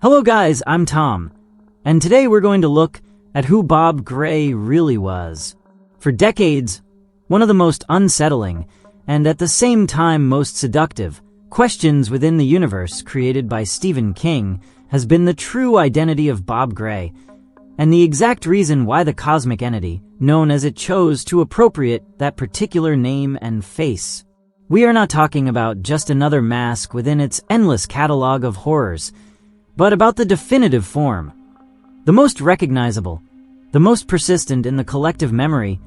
Hello guys, I'm Tom, and today we're going to look at who Bob Gray really was. For decades, one of the most unsettling, and at the same time most seductive, questions within the universe created by Stephen King has been the true identity of Bob Gray, and the exact reason why the cosmic entity, known as it, chose to appropriate that particular name and face. We are not talking about just another mask within its endless catalog of horrors, but about the definitive form, the most recognizable, the most persistent in the collective memory,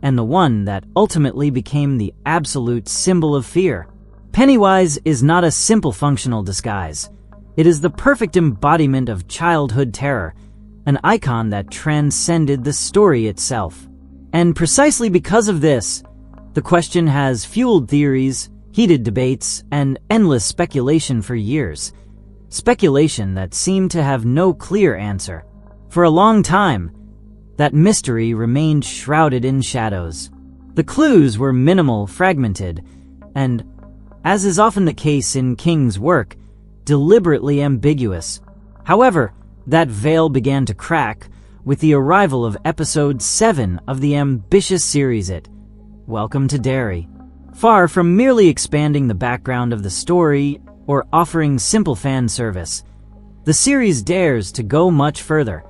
and the one that ultimately became the absolute symbol of fear. Pennywise is not a simple functional disguise. It is the perfect embodiment of childhood terror, an icon that transcended the story itself. And precisely because of this, the question has fueled theories, heated debates, and endless speculation for years. Speculation that seemed to have no clear answer. For a long time, that mystery remained shrouded in shadows. The clues were minimal, fragmented, and, as is often the case in King's work, deliberately ambiguous. However, that veil began to crack with the arrival of episode 7 of the ambitious series Welcome to Derry. Far from merely expanding the background of the story or offering simple fan service, the series dares to go much further.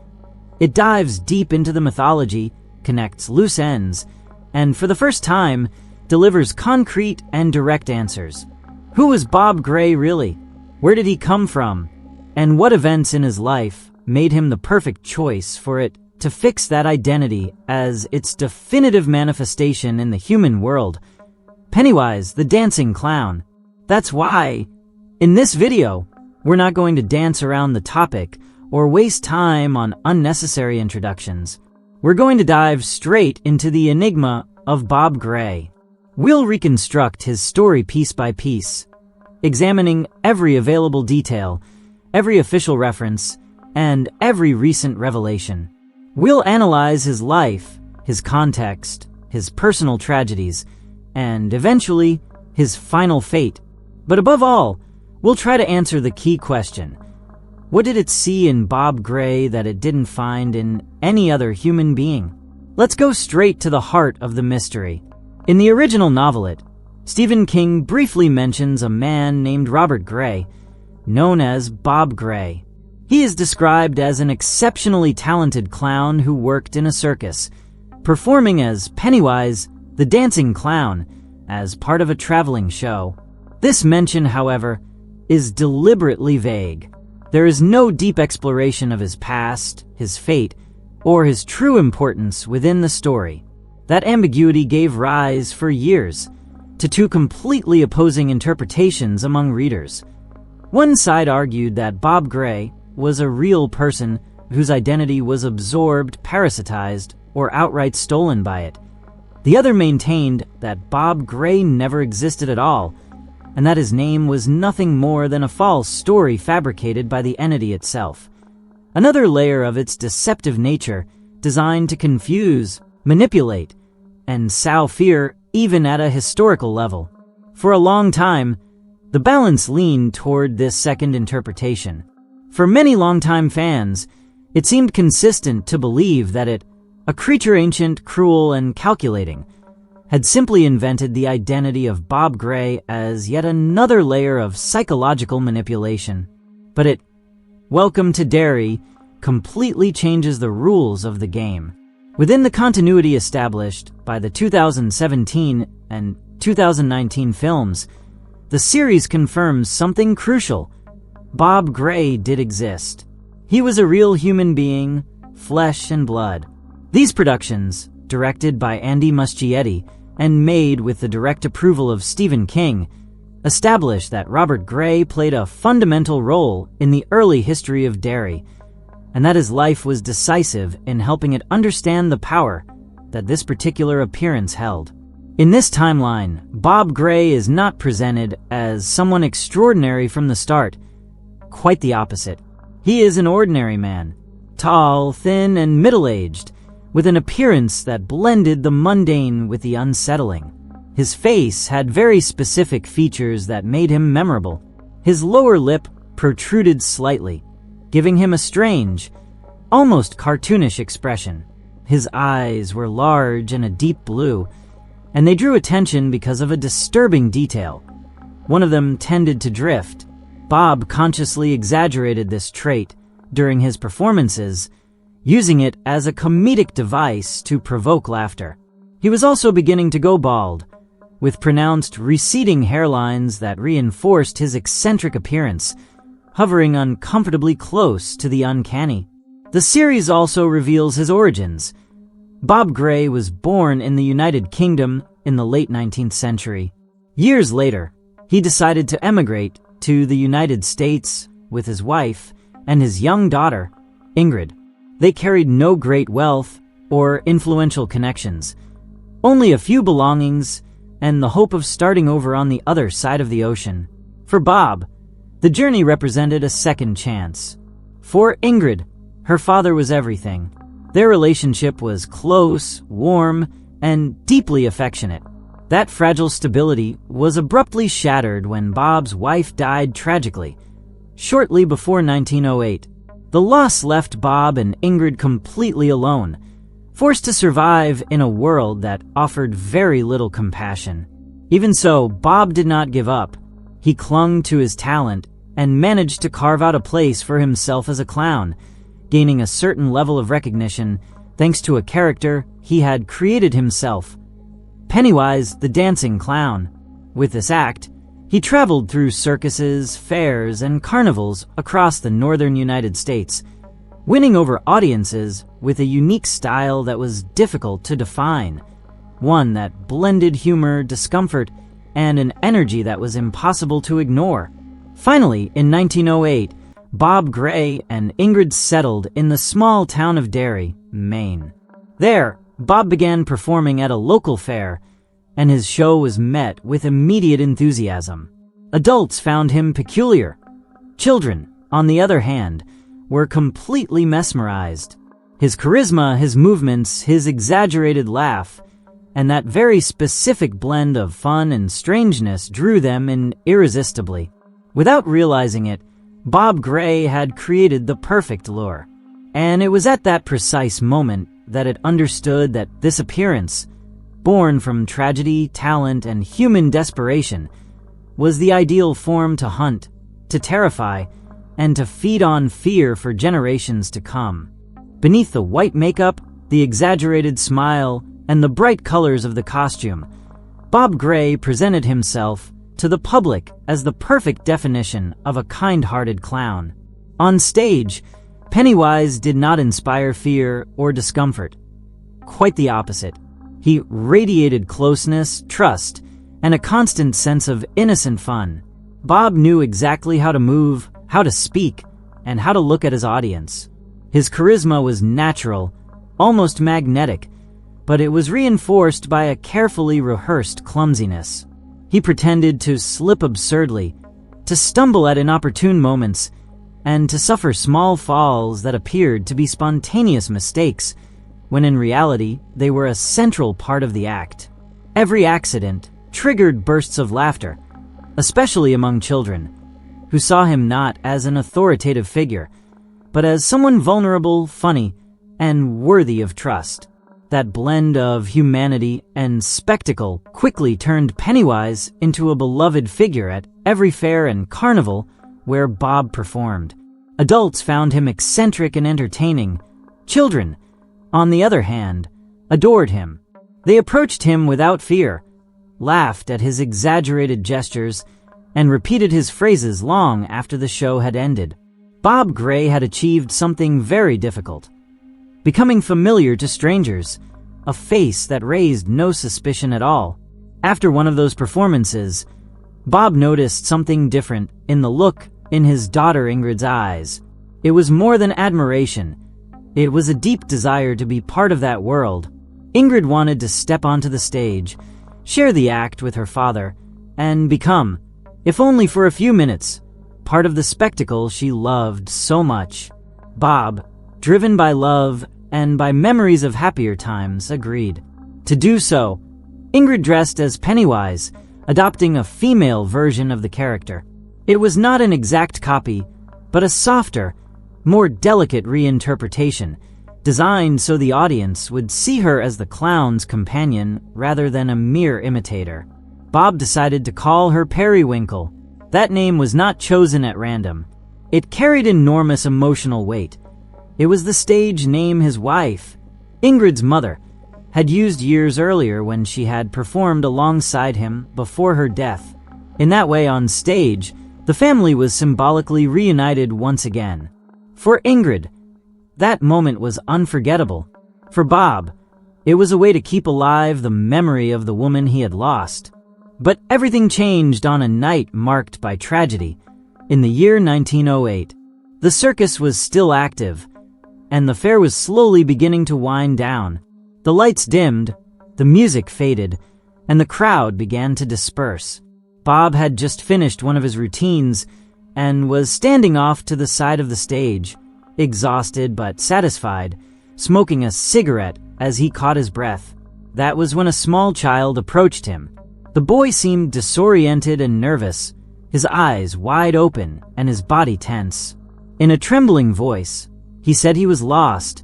It dives deep into the mythology, connects loose ends, and for the first time, delivers concrete and direct answers. Who was Bob Gray really? Where did he come from? And what events in his life made him the perfect choice for it to fix that identity as its definitive manifestation in the human world? Pennywise, the dancing clown. That's why, in this video, we're not going to dance around the topic or waste time on unnecessary introductions. We're going to dive straight into the enigma of Bob Gray. We'll reconstruct his story piece by piece, examining every available detail, every official reference, and every recent revelation. We'll analyze his life, his context, his personal tragedies, and eventually, his final fate. But above all, we'll try to answer the key question. What did it see in Bob Gray that it didn't find in any other human being? Let's go straight to the heart of the mystery. In the original novelet, Stephen King briefly mentions a man named Robert Gray, known as Bob Gray. He is described as an exceptionally talented clown who worked in a circus, performing as Pennywise, the dancing clown, as part of a traveling show. This mention, however, is deliberately vague. There is no deep exploration of his past, his fate, or his true importance within the story. That ambiguity gave rise, for years, to two completely opposing interpretations among readers. One side argued that Bob Gray was a real person whose identity was absorbed, parasitized, or outright stolen by it. The other maintained that Bob Gray never existed at all, and that his name was nothing more than a false story fabricated by the entity itself. Another layer of its deceptive nature, designed to confuse, manipulate, and sow fear even at a historical level. For a long time, the balance leaned toward this second interpretation. For many longtime fans, it seemed consistent to believe that it, a creature ancient, cruel, and calculating, had simply invented the identity of Bob Gray as yet another layer of psychological manipulation. But Welcome to Derry completely changes the rules of the game. Within the continuity established by the 2017 and 2019 films, the series confirms something crucial. Bob Gray did exist. He was a real human being, flesh and blood. These productions, directed by Andy Muschietti and made with the direct approval of Stephen King, established that Robert Gray played a fundamental role in the early history of Derry, and that his life was decisive in helping it understand the power that this particular appearance held. In this timeline, Bob Gray is not presented as someone extraordinary from the start. Quite the opposite. He is an ordinary man, tall, thin, and middle-aged, with an appearance that blended the mundane with the unsettling. His face had very specific features that made him memorable. His lower lip protruded slightly, giving him a strange, almost cartoonish expression. His eyes were large and a deep blue, and they drew attention because of a disturbing detail. One of them tended to drift. Bob consciously exaggerated this trait during his performances, using it as a comedic device to provoke laughter. He was also beginning to go bald, with pronounced receding hairlines that reinforced his eccentric appearance, hovering uncomfortably close to the uncanny. The series also reveals his origins. Bob Gray was born in the United Kingdom in the late 19th century. Years later, he decided to emigrate to the United States with his wife and his young daughter, Ingred. They carried no great wealth or influential connections, only a few belongings and the hope of starting over on the other side of the ocean. For Bob, the journey represented a second chance. For Ingrid, her father was everything. Their relationship was close, warm, and deeply affectionate. That fragile stability was abruptly shattered when Bob's wife died tragically, shortly before 1908. The loss left Bob and Ingrid completely alone, forced to survive in a world that offered very little compassion. Even so, Bob did not give up. He clung to his talent and managed to carve out a place for himself as a clown, gaining a certain level of recognition thanks to a character he had created himself, Pennywise the dancing clown. With this act, he traveled through circuses, fairs, and carnivals across the northern United States, winning over audiences with a unique style that was difficult to define, one that blended humor, discomfort, and an energy that was impossible to ignore. Finally, in 1908, Bob Gray and Ingrid settled in the small town of Derry, Maine. There, Bob began performing at a local fair, and his show was met with immediate enthusiasm. Adults found him peculiar. Children, on the other hand, were completely mesmerized. His charisma, his movements, his exaggerated laugh, and that very specific blend of fun and strangeness drew them in irresistibly. Without realizing it, Bob Gray had created the perfect lure. And it was at that precise moment that it understood that this appearance, born from tragedy, talent, and human desperation, was the ideal form to hunt, to terrify, and to feed on fear for generations to come. Beneath the white makeup, the exaggerated smile, and the bright colors of the costume, Bob Gray presented himself to the public as the perfect definition of a kind-hearted clown. On stage, Pennywise did not inspire fear or discomfort. Quite the opposite. He radiated closeness, trust, and a constant sense of innocent fun. Bob knew exactly how to move, how to speak, and how to look at his audience. His charisma was natural, almost magnetic, but it was reinforced by a carefully rehearsed clumsiness. He pretended to slip absurdly, to stumble at inopportune moments, and to suffer small falls that appeared to be spontaneous mistakes, when in reality they were a central part of the act. Every accident triggered bursts of laughter, especially among children, who saw him not as an authoritative figure, but as someone vulnerable, funny, and worthy of trust. That blend of humanity and spectacle quickly turned Pennywise into a beloved figure at every fair and carnival where Bob performed. Adults found him eccentric and entertaining. Children, on the other hand, adored him. They approached him without fear, laughed at his exaggerated gestures, and repeated his phrases long after the show had ended. Bob Gray had achieved something very difficult: becoming familiar to strangers, a face that raised no suspicion at all. After one of those performances, Bob noticed something different in the look in his daughter Ingrid's eyes. It was more than admiration. It was a deep desire to be part of that world. Ingrid wanted to step onto the stage, share the act with her father, and become, if only for a few minutes, part of the spectacle she loved so much. Bob, driven by love and by memories of happier times, agreed. To do so, Ingrid dressed as Pennywise, adopting a female version of the character. It was not an exact copy, but a softer, more delicate reinterpretation, designed so the audience would see her as the clown's companion rather than a mere imitator. Bob decided to call her Periwinkle. That name was not chosen at random. It carried enormous emotional weight. It was the stage name his wife, Ingrid's mother, had used years earlier when she had performed alongside him before her death. In that way, on stage, the family was symbolically reunited once again. For Ingrid, that moment was unforgettable. For Bob, it was a way to keep alive the memory of the woman he had lost. But everything changed on a night marked by tragedy. In the year 1908, the circus was still active, and the fair was slowly beginning to wind down. The lights dimmed, the music faded, and the crowd began to disperse. Bob had just finished one of his routines and was standing off to the side of the stage, exhausted but satisfied, smoking a cigarette as he caught his breath. That was when a small child approached him. The boy seemed disoriented and nervous, his eyes wide open and his body tense. In a trembling voice, he said he was lost,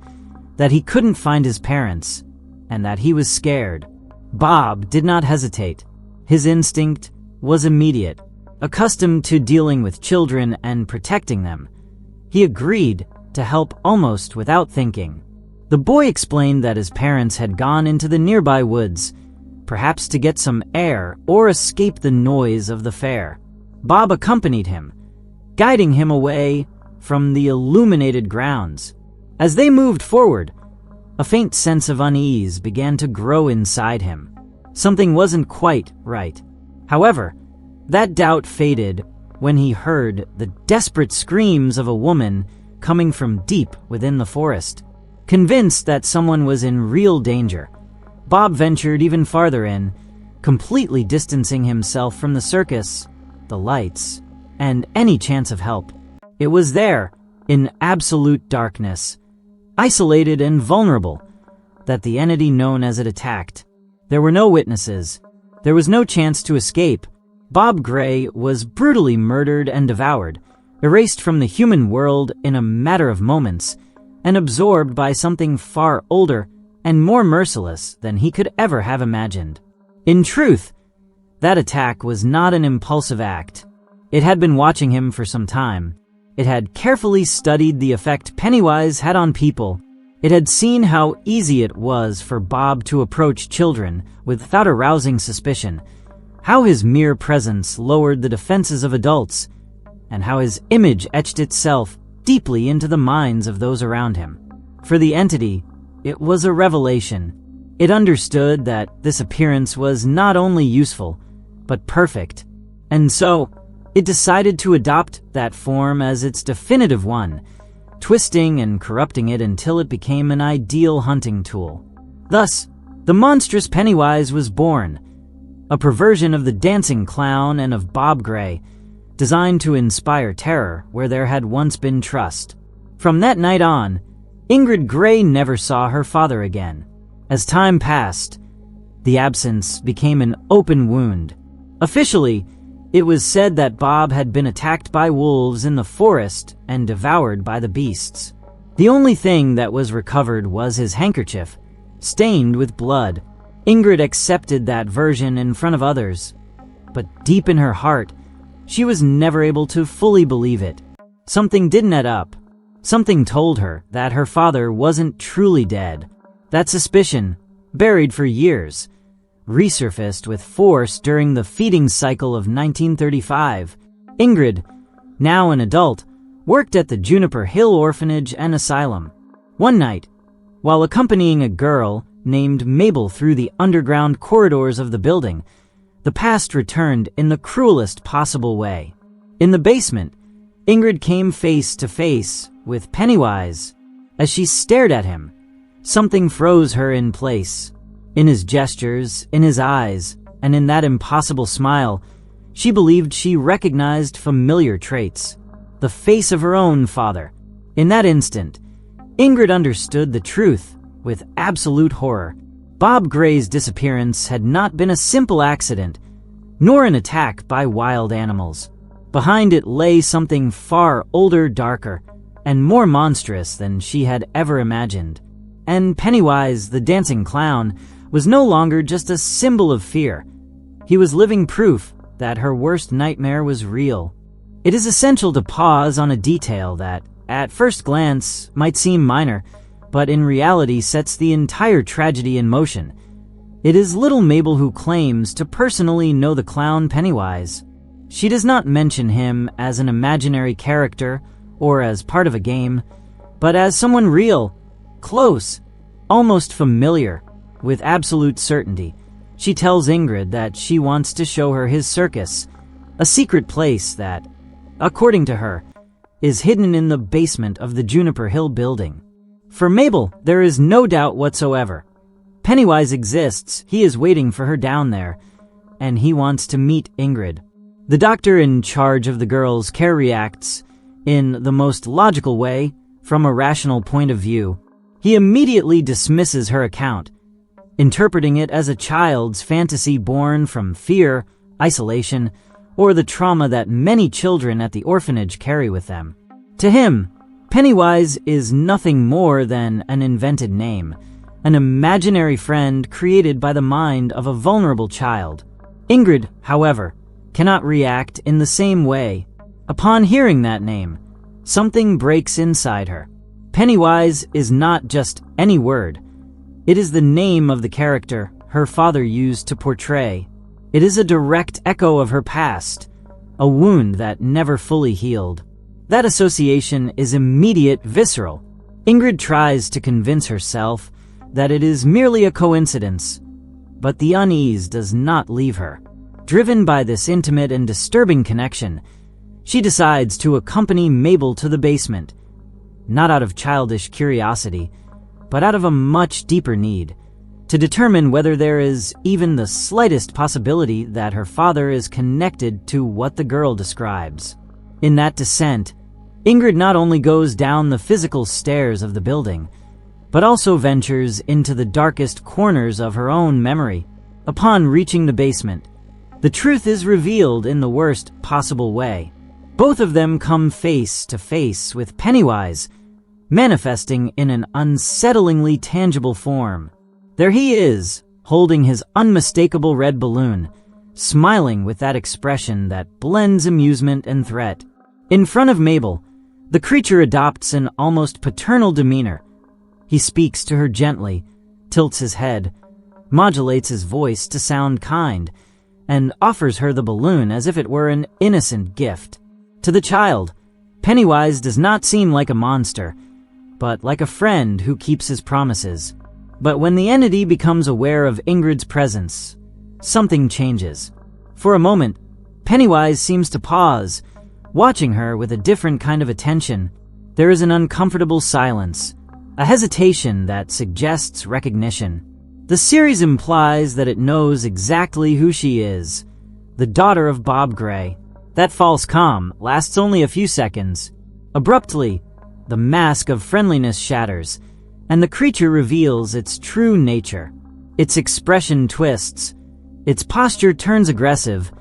that he couldn't find his parents, and that he was scared. Bob did not hesitate. His instinct was immediate. Accustomed to dealing with children and protecting them, he agreed to help almost without thinking. The boy explained that his parents had gone into the nearby woods, perhaps to get some air or escape the noise of the fair. Bob accompanied him, guiding him away from the illuminated grounds. As they moved forward, a faint sense of unease began to grow inside him. Something wasn't quite right. However, that doubt faded when he heard the desperate screams of a woman coming from deep within the forest. Convinced that someone was in real danger, Bob ventured even farther in, completely distancing himself from the circus, the lights, and any chance of help. It was there, in absolute darkness, isolated and vulnerable, that the entity known as it attacked. There were no witnesses. There was no chance to escape. Bob Gray was brutally murdered and devoured, erased from the human world in a matter of moments, and absorbed by something far older and more merciless than he could ever have imagined. In truth, that attack was not an impulsive act. It had been watching him for some time. It had carefully studied the effect Pennywise had on people. It had seen how easy it was for Bob to approach children without arousing suspicion, how his mere presence lowered the defenses of adults, and how his image etched itself deeply into the minds of those around him. For the entity, it was a revelation. It understood that this appearance was not only useful, but perfect, and so it decided to adopt that form as its definitive one, twisting and corrupting it until it became an ideal hunting tool. Thus, the monstrous Pennywise was born, a perversion of the dancing clown and of Bob Gray, designed to inspire terror where there had once been trust. From that night on, Ingrid Gray never saw her father again. As time passed, the absence became an open wound. Officially, it was said that Bob had been attacked by wolves in the forest and devoured by the beasts. The only thing that was recovered was his handkerchief, stained with blood. Ingrid accepted that version in front of others, but deep in her heart, she was never able to fully believe it. Something didn't add up. Something told her that her father wasn't truly dead. That suspicion, buried for years, resurfaced with force during the feeding cycle of 1935. Ingrid, now an adult, worked at the Juniper Hill Orphanage and Asylum. One night, while accompanying a girl named Mabel through the underground corridors of the building, the past returned in the cruelest possible way. In the basement, Ingrid came face to face with Pennywise. As she stared at him, something froze her in place. In his gestures, in his eyes, and in that impossible smile, she believed she recognized familiar traits. The face of her own father. In that instant, Ingrid understood the truth with absolute horror. Bob Gray's disappearance had not been a simple accident, nor an attack by wild animals. Behind it lay something far older, darker, and more monstrous than she had ever imagined. And Pennywise, the dancing clown, was no longer just a symbol of fear. He was living proof that her worst nightmare was real. It is essential to pause on a detail that, at first glance, might seem minor, but in reality sets the entire tragedy in motion. It is little Mabel who claims to personally know the clown Pennywise. She does not mention him as an imaginary character or as part of a game, but as someone real, close, almost familiar. With absolute certainty, she tells Ingrid that she wants to show her his circus, a secret place that, according to her, is hidden in the basement of the Juniper Hill building. For Mabel, there is no doubt whatsoever. Pennywise exists, he is waiting for her down there, and he wants to meet Ingrid. The doctor in charge of the girl's care reacts in the most logical way from a rational point of view. He immediately dismisses her account, interpreting it as a child's fantasy born from fear, isolation, or the trauma that many children at the orphanage carry with them. To him, Pennywise is nothing more than an invented name, an imaginary friend created by the mind of a vulnerable child. Ingrid, however, cannot react in the same way. Upon hearing that name, something breaks inside her. Pennywise is not just any word. It is the name of the character her father used to portray. It is a direct echo of her past, a wound that never fully healed. That association is immediate, visceral. Ingrid tries to convince herself that it is merely a coincidence, but the unease does not leave her. Driven by this intimate and disturbing connection, she decides to accompany Mabel to the basement, not out of childish curiosity, but out of a much deeper need, to determine whether there is even the slightest possibility that her father is connected to what the girl describes. In that descent, Ingrid not only goes down the physical stairs of the building, but also ventures into the darkest corners of her own memory. Upon reaching the basement, the truth is revealed in the worst possible way. Both of them come face to face with Pennywise, manifesting in an unsettlingly tangible form. There he is, holding his unmistakable red balloon, smiling with that expression that blends amusement and threat. In front of Mabel, the creature adopts an almost paternal demeanor. He speaks to her gently, tilts his head, modulates his voice to sound kind, and offers her the balloon as if it were an innocent gift. To the child, Pennywise does not seem like a monster, but like a friend who keeps his promises. But when the entity becomes aware of Ingrid's presence, something changes. For a moment, Pennywise seems to pause, watching her with a different kind of attention. There is an uncomfortable silence, a hesitation that suggests recognition. The series implies that it knows exactly who she is, the daughter of Bob Gray. That false calm lasts only a few seconds. Abruptly, the mask of friendliness shatters, and the creature reveals its true nature. Its expression twists, its posture turns aggressive,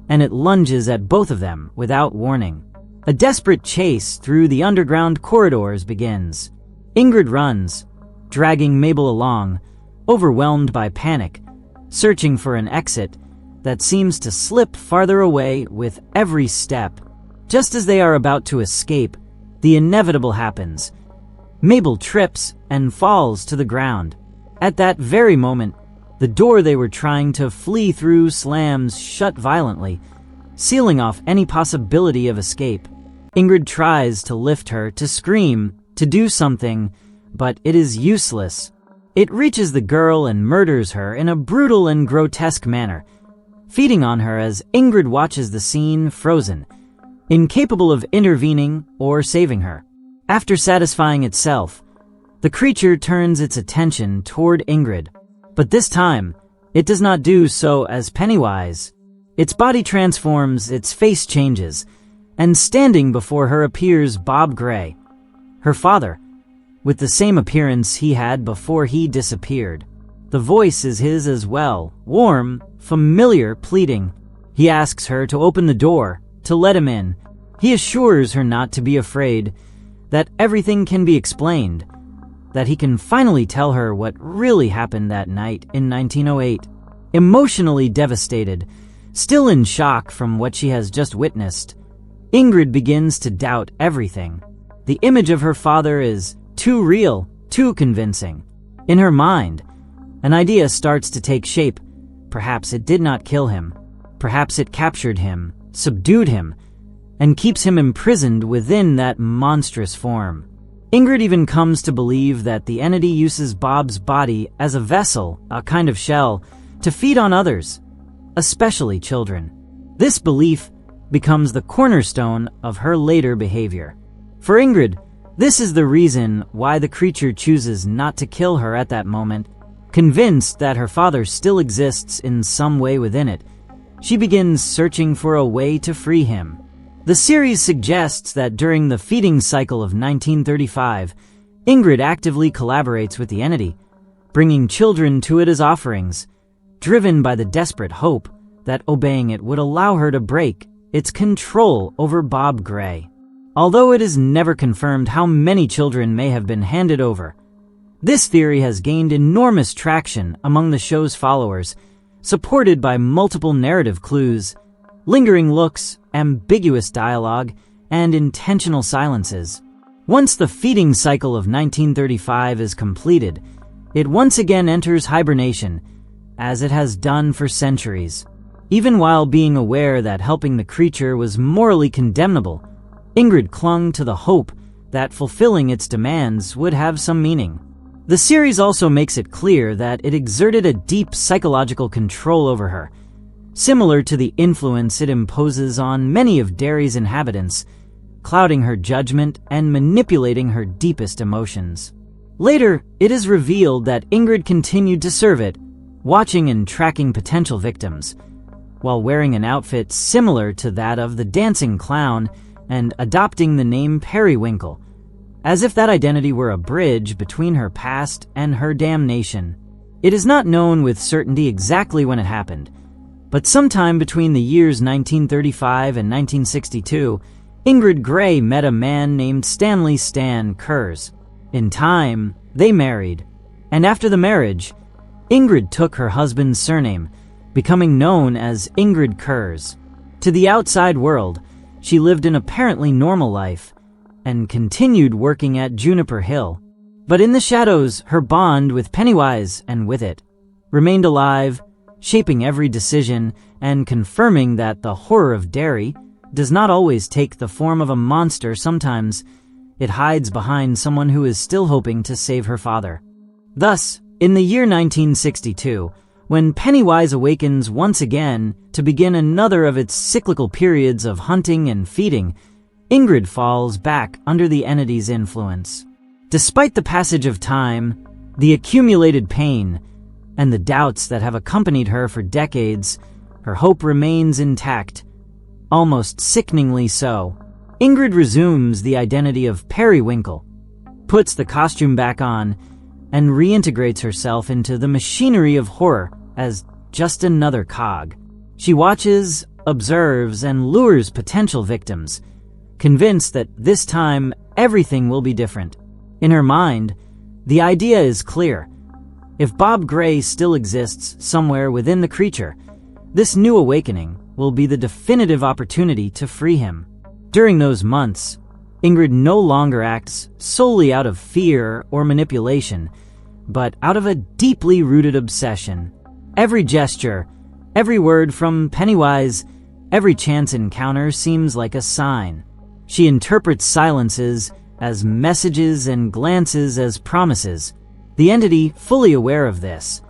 and it lunges at both of them without warning. A desperate chase through the underground corridors begins. Ingrid runs, dragging Mabel along, overwhelmed by panic, searching for an exit that seems to slip farther away with every step. Just as they are about to escape, the inevitable happens. Mabel trips and falls to the ground. At that very moment, the door they were trying to flee through slams shut violently, sealing off any possibility of escape. Ingrid tries to lift her, to scream, to do something, but it is useless. It reaches the girl and murders her in a brutal and grotesque manner, feeding on her as Ingrid watches the scene frozen, incapable of intervening or saving her. After satisfying itself, the creature turns its attention toward Ingrid, but this time, it does not do so as Pennywise. Its body transforms, its face changes, and standing before her appears Bob Gray, her father, with the same appearance he had before he disappeared. The voice is his as well, warm, familiar, pleading. He asks her to open the door, to let him in. He assures her not to be afraid, that everything can be explained, that he can finally tell her what really happened that night in 1908. Emotionally devastated, still in shock from what she has just witnessed, Ingrid begins to doubt everything. The image of her father is too real, too convincing. In her mind, an idea starts to take shape. Perhaps it did not kill him. Perhaps it captured him, subdued him, and keeps him imprisoned within that monstrous form. Ingrid even comes to believe that the entity uses Bob's body as a vessel, a kind of shell, to feed on others, especially children. This belief becomes the cornerstone of her later behavior. For Ingrid, this is the reason why the creature chooses not to kill her at that moment. Convinced that her father still exists in some way within it, she begins searching for a way to free him. The series suggests that during the feeding cycle of 1935, Ingrid actively collaborates with the entity, bringing children to it as offerings, driven by the desperate hope that obeying it would allow her to break its control over Bob Gray. Although it is never confirmed how many children may have been handed over, this theory has gained enormous traction among the show's followers, supported by multiple narrative clues, lingering looks, ambiguous dialogue, and intentional silences. Once the feeding cycle of 1935 is completed, it once again enters hibernation, as it has done for centuries. Even while being aware that helping the creature was morally condemnable, Ingrid clung to the hope that fulfilling its demands would have some meaning. The series also makes it clear that it exerted a deep psychological control over her, similar to the influence it imposes on many of Derry's inhabitants, clouding her judgment and manipulating her deepest emotions. Later, it is revealed that Ingrid continued to serve it, watching and tracking potential victims, while wearing an outfit similar to that of the dancing clown and adopting the name Periwinkle, as if that identity were a bridge between her past and her damnation. It is not known with certainty exactly when it happened, but sometime between the years 1935 and 1962, Ingrid Gray met a man named Stanley Stan Kurz. In time, they married, and after the marriage, Ingrid took her husband's surname, becoming known as Ingrid Kurz. To the outside world, she lived an apparently normal life and continued working at Juniper Hill. But in the shadows, her bond with Pennywise and with it remained alive, shaping every decision and confirming that the horror of Derry does not always take the form of a monster. Sometimes it hides behind someone who is still hoping to save her father. Thus, in the year 1962, when Pennywise awakens once again to begin another of its cyclical periods of hunting and feeding, Ingrid falls back under the entity's influence. Despite the passage of time, the accumulated pain, and the doubts that have accompanied her for decades, her hope remains intact, almost sickeningly so. Ingrid resumes the identity of Periwinkle, puts the costume back on, and reintegrates herself into the machinery of horror as just another cog. She watches, observes, and lures potential victims, convinced that this time everything will be different. In her mind, the idea is clear. If Bob Gray still exists somewhere within the creature, this new awakening will be the definitive opportunity to free him. During those months, Ingrid no longer acts solely out of fear or manipulation, but out of a deeply rooted obsession. Every gesture, every word from Pennywise, every chance encounter seems like a sign. She interprets silences as messages and glances as promises. The entity, fully aware of this,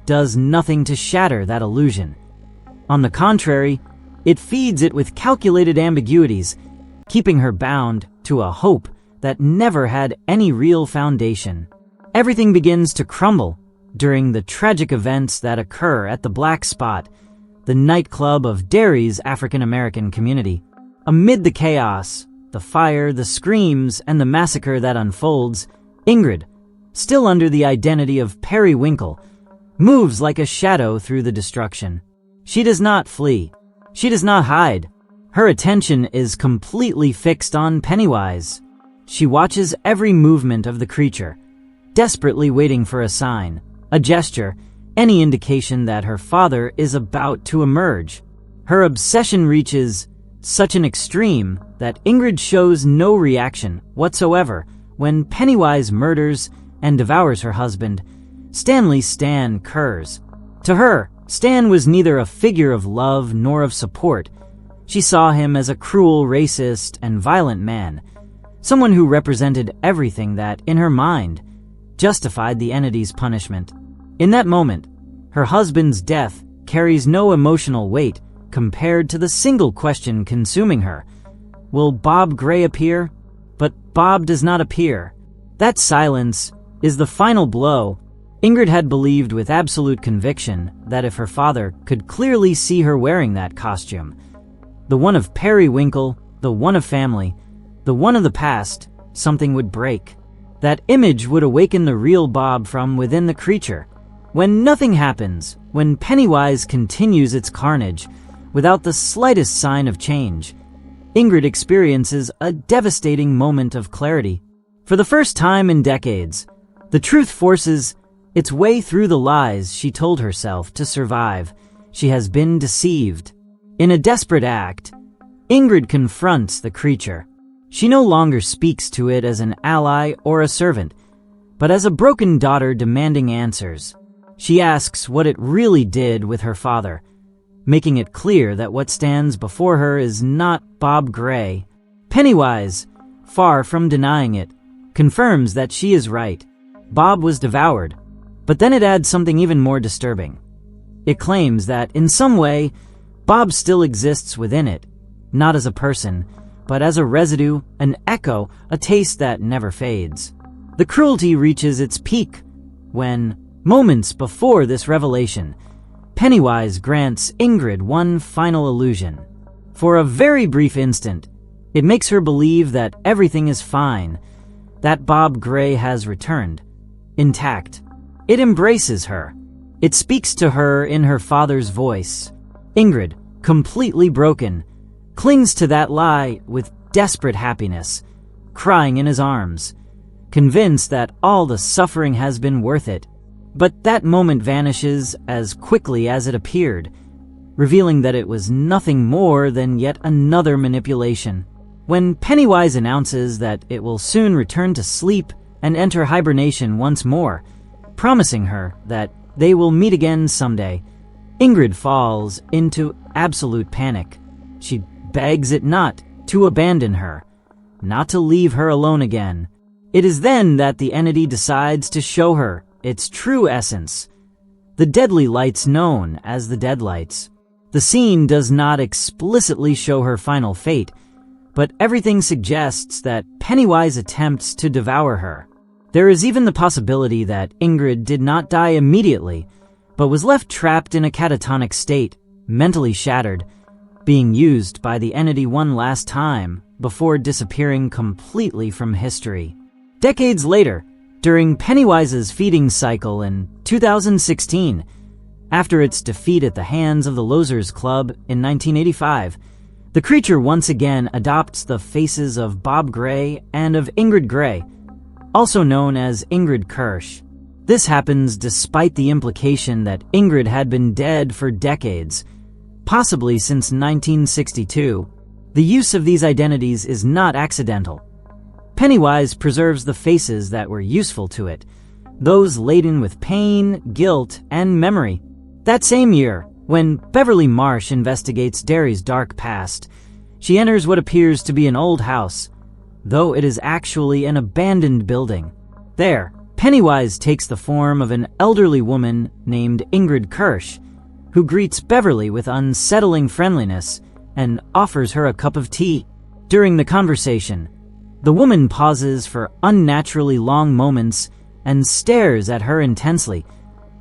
does nothing to shatter that illusion. On the contrary, it feeds it with calculated ambiguities, keeping her bound to a hope that never had any real foundation. Everything begins to crumble during the tragic events that occur at the Black Spot, the nightclub of Derry's African-American community. Amid the chaos, the fire, the screams, and the massacre that unfolds, Ingrid, still under the identity of Periwinkle, moves like a shadow through the destruction. She does not flee. She does not hide. Her attention is completely fixed on Pennywise. She watches every movement of the creature, desperately waiting for a sign, a gesture, any indication that her father is about to emerge. Her obsession reaches such an extreme that Ingrid shows no reaction whatsoever when Pennywise murders and devours her husband, Stanley Stan Kurz. To her, Stan was neither a figure of love nor of support. She saw him as a cruel, racist, and violent man, someone who represented everything that, in her mind, justified the entity's punishment. In that moment, her husband's death carries no emotional weight compared to the single question consuming her. Will Bob Gray appear? But Bob does not appear. That silence is the final blow. Ingrid had believed with absolute conviction that if her father could clearly see her wearing that costume, the one of periwinkle, the one of family, the one of the past, something would break. That image would awaken the real Bob from within the creature. When nothing happens, when Pennywise continues its carnage without the slightest sign of change, Ingrid experiences a devastating moment of clarity. For the first time in decades, the truth forces its way through the lies she told herself to survive. She has been deceived. In a desperate act, Ingrid confronts the creature. She no longer speaks to it as an ally or a servant, but as a broken daughter demanding answers. She asks what it really did with her father, making it clear that what stands before her is not Bob Gray. Pennywise, far from denying it, confirms that she is right. Bob was devoured, but then it adds something even more disturbing. It claims that, in some way, Bob still exists within it, not as a person, but as a residue, an echo, a taste that never fades. The cruelty reaches its peak when, moments before this revelation, Pennywise grants Ingrid one final illusion. For a very brief instant, it makes her believe that everything is fine, that Bob Gray has returned, intact. It embraces her. It speaks to her in her father's voice. Ingrid, completely broken, clings to that lie with desperate happiness, crying in his arms, convinced that all the suffering has been worth it. But that moment vanishes as quickly as it appeared, revealing that it was nothing more than yet another manipulation. When Pennywise announces that it will soon return to sleep and enter hibernation once more, promising her that they will meet again someday, Ingrid falls into absolute panic. She begs it not to abandon her, not to leave her alone again. It is then that the entity decides to show her its true essence, the deadly lights known as the Deadlights. The scene does not explicitly show her final fate, but everything suggests that Pennywise attempts to devour her. There is even the possibility that Ingrid did not die immediately, but was left trapped in a catatonic state, mentally shattered, being used by the entity one last time before disappearing completely from history. Decades later, during Pennywise's feeding cycle in 2016, after its defeat at the hands of the Losers Club in 1985, the creature once again adopts the faces of Bob Gray and of Ingrid Gray, also known as Ingrid Kirsch. This happens despite the implication that Ingrid had been dead for decades, possibly since 1962. The use of these identities is not accidental. Pennywise preserves the faces that were useful to it, those laden with pain, guilt, and memory. That same year, when Beverly Marsh investigates Derry's dark past, she enters what appears to be an old house, though it is actually an abandoned building. There, Pennywise takes the form of an elderly woman named Ingrid Kirsch, who greets Beverly with unsettling friendliness and offers her a cup of tea. During the conversation, the woman pauses for unnaturally long moments and stares at her intensely,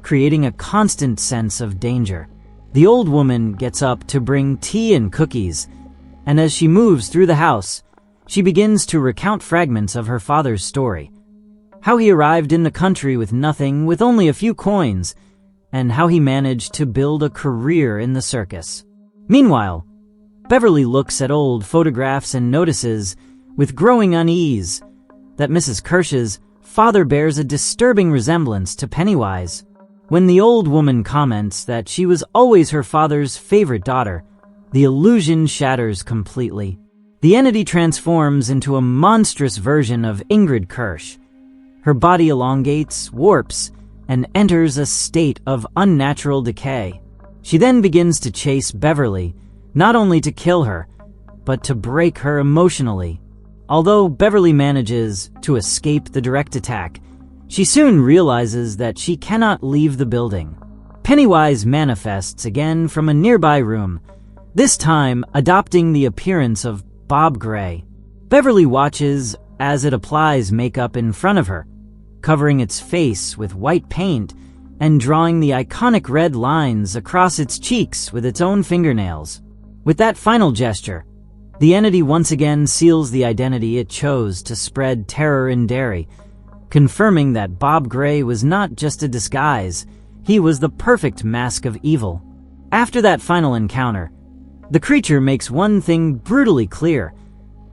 creating a constant sense of danger. The old woman gets up to bring tea and cookies, and as she moves through the house, she begins to recount fragments of her father's story. How he arrived in the country with nothing, with only a few coins, and how he managed to build a career in the circus. Meanwhile, Beverly looks at old photographs and notices, with growing unease, that Mrs. Kirsch's father bears a disturbing resemblance to Pennywise. When the old woman comments that she was always her father's favorite daughter, the illusion shatters completely. The entity transforms into a monstrous version of Ingrid Kirsch. Her body elongates, warps, and enters a state of unnatural decay. She then begins to chase Beverly, not only to kill her, but to break her emotionally. Although Beverly manages to escape the direct attack, she soon realizes that she cannot leave the building. Pennywise manifests again from a nearby room, this time adopting the appearance of Bob Gray. Beverly watches as it applies makeup in front of her, covering its face with white paint and drawing the iconic red lines across its cheeks with its own fingernails. With that final gesture, the entity once again seals the identity it chose to spread terror in Derry, confirming that Bob Gray was not just a disguise, he was the perfect mask of evil. After that final encounter, the creature makes one thing brutally clear,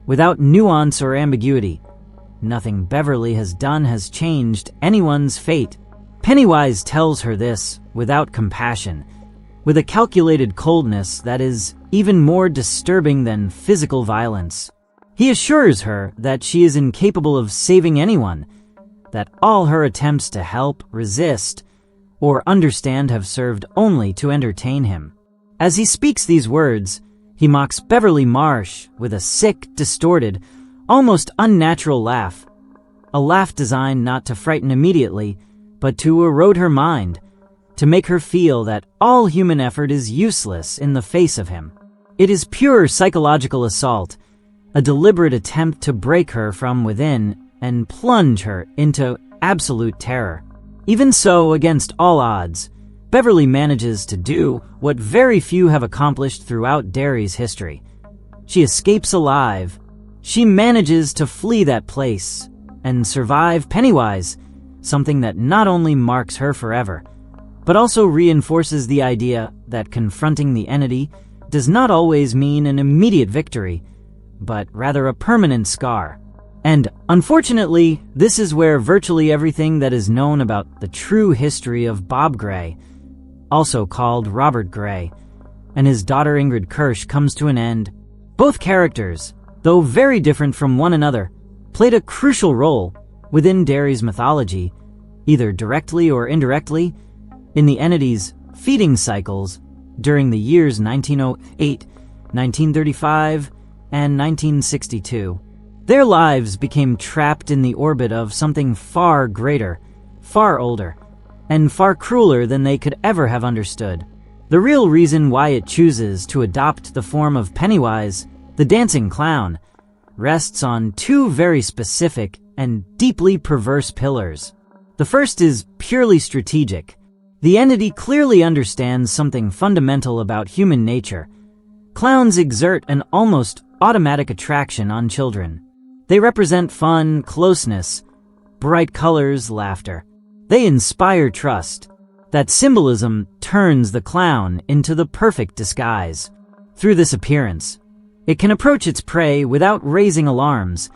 without nuance or ambiguity. Nothing Beverly has done has changed anyone's fate. Pennywise tells her this without compassion, with a calculated coldness that is even more disturbing than physical violence. He assures her that she is incapable of saving anyone, that all her attempts to help, resist, or understand have served only to entertain him. As he speaks these words, he mocks Beverly Marsh with a sick, distorted, almost unnatural laugh. A laugh designed not to frighten immediately, but to erode her mind, to make her feel that all human effort is useless in the face of him. It is pure psychological assault, a deliberate attempt to break her from within and plunge her into absolute terror. Even so, against all odds, Beverly manages to do what very few have accomplished throughout Derry's history. She escapes alive. She manages to flee that place and survive Pennywise, something that not only marks her forever, but also reinforces the idea that confronting the entity does not always mean an immediate victory, but rather a permanent scar. And unfortunately, this is where virtually everything that is known about the true history of Bob Gray, also called Robert Gray, and his daughter Ingrid Kirsch comes to an end. Both characters, though very different from one another, played a crucial role within Derry's mythology, either directly or indirectly, in the entity's feeding cycles during the years 1908, 1935, and 1962. Their lives became trapped in the orbit of something far greater, far older, and far crueler than they could ever have understood. The real reason why it chooses to adopt the form of Pennywise, the dancing clown, rests on two very specific and deeply perverse pillars. The first is purely strategic. The entity clearly understands something fundamental about human nature. Clowns exert an almost automatic attraction on children. They represent fun, closeness, bright colors, laughter. They inspire trust. That symbolism turns the clown into the perfect disguise. Through this appearance, it can approach its prey without raising alarms,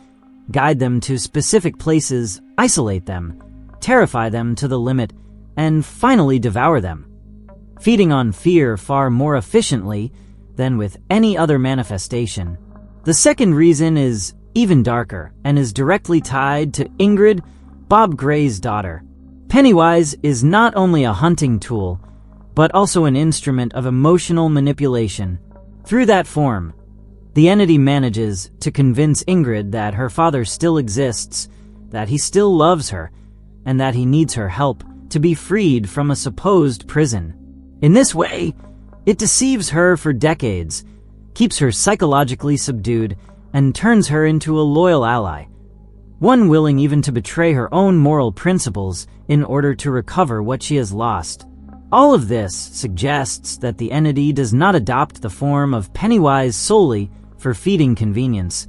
guide them to specific places, isolate them, terrify them to the limit, and finally devour them, feeding on fear far more efficiently than with any other manifestation. The second reason is even darker and is directly tied to Ingrid, Bob Gray's daughter. Pennywise is not only a hunting tool, but also an instrument of emotional manipulation. Through that form, the entity manages to convince Ingrid that her father still exists, that he still loves her, and that he needs her help to be freed from a supposed prison. In this way, it deceives her for decades, keeps her psychologically subdued, and turns her into a loyal ally, one willing even to betray her own moral principles in order to recover what she has lost. All of this suggests that the entity does not adopt the form of Pennywise solely for feeding convenience,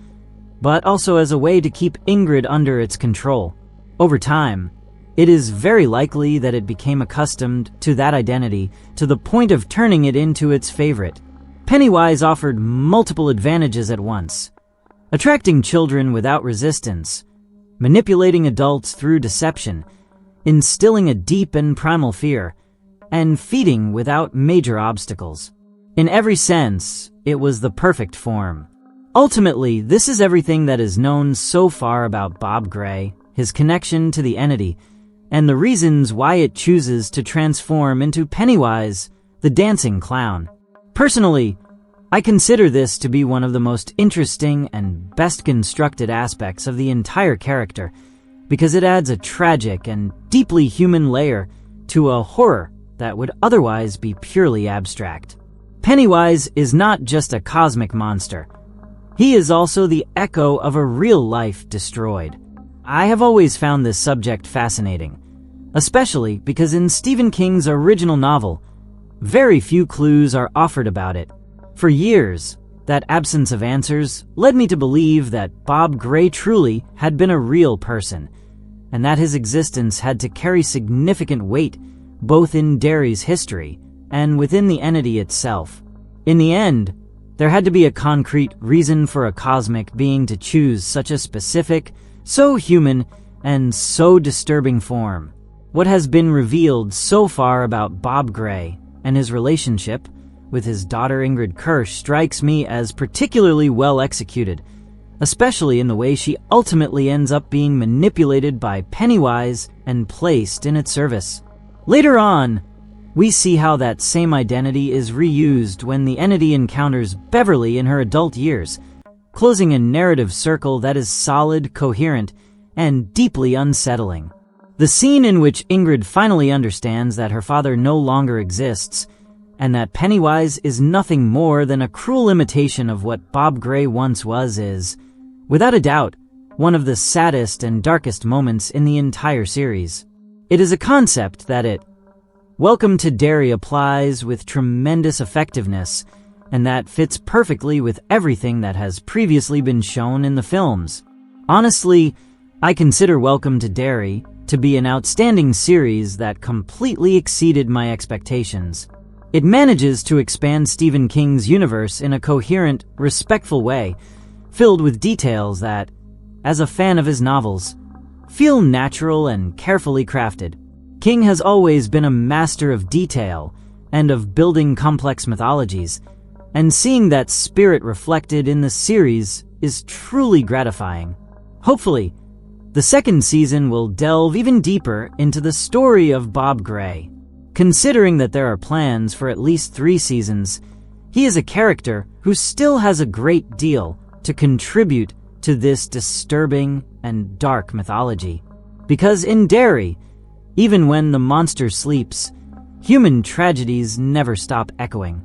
but also as a way to keep Ingrid under its control. Over time, it is very likely that it became accustomed to that identity to the point of turning it into its favorite. Pennywise offered multiple advantages at once: attracting children without resistance, manipulating adults through deception, instilling a deep and primal fear, and feeding without major obstacles. In every sense, it was the perfect form. Ultimately, this is everything that is known so far about Bob Gray, his connection to the entity, and the reasons why it chooses to transform into Pennywise, the dancing clown. Personally, I consider this to be one of the most interesting and best constructed aspects of the entire character, because it adds a tragic and deeply human layer to a horror that would otherwise be purely abstract. Pennywise is not just a cosmic monster. He is also the echo of a real life destroyed. I have always found this subject fascinating, especially because in Stephen King's original novel, very few clues are offered about it. For years, that absence of answers led me to believe that Bob Gray truly had been a real person, and that his existence had to carry significant weight both in Derry's history and within the entity itself. In the end, there had to be a concrete reason for a cosmic being to choose such a specific, so human, and so disturbing form. What has been revealed so far about Bob Gray and his relationship with his daughter Ingred strikes me as particularly well executed, especially in the way she ultimately ends up being manipulated by Pennywise and placed in its service. Later on, we see how that same identity is reused when the entity encounters Beverly in her adult years, closing a narrative circle that is solid, coherent, and deeply unsettling. The scene in which Ingrid finally understands that her father no longer exists, and that Pennywise is nothing more than a cruel imitation of what Bob Gray once was, is, without a doubt, one of the saddest and darkest moments in the entire series. It is a concept that Welcome to Derry applies with tremendous effectiveness, and that fits perfectly with everything that has previously been shown in the films. Honestly, I consider Welcome to Derry to be an outstanding series that completely exceeded my expectations. It manages to expand Stephen King's universe in a coherent, respectful way, filled with details that, as a fan of his novels, feel natural and carefully crafted. King has always been a master of detail and of building complex mythologies, and seeing that spirit reflected in the series is truly gratifying. Hopefully, the second season will delve even deeper into the story of Bob Gray. Considering that there are plans for at least 3 seasons, he is a character who still has a great deal to contribute to this disturbing and dark mythology. Because in Derry, even when the monster sleeps, human tragedies never stop echoing.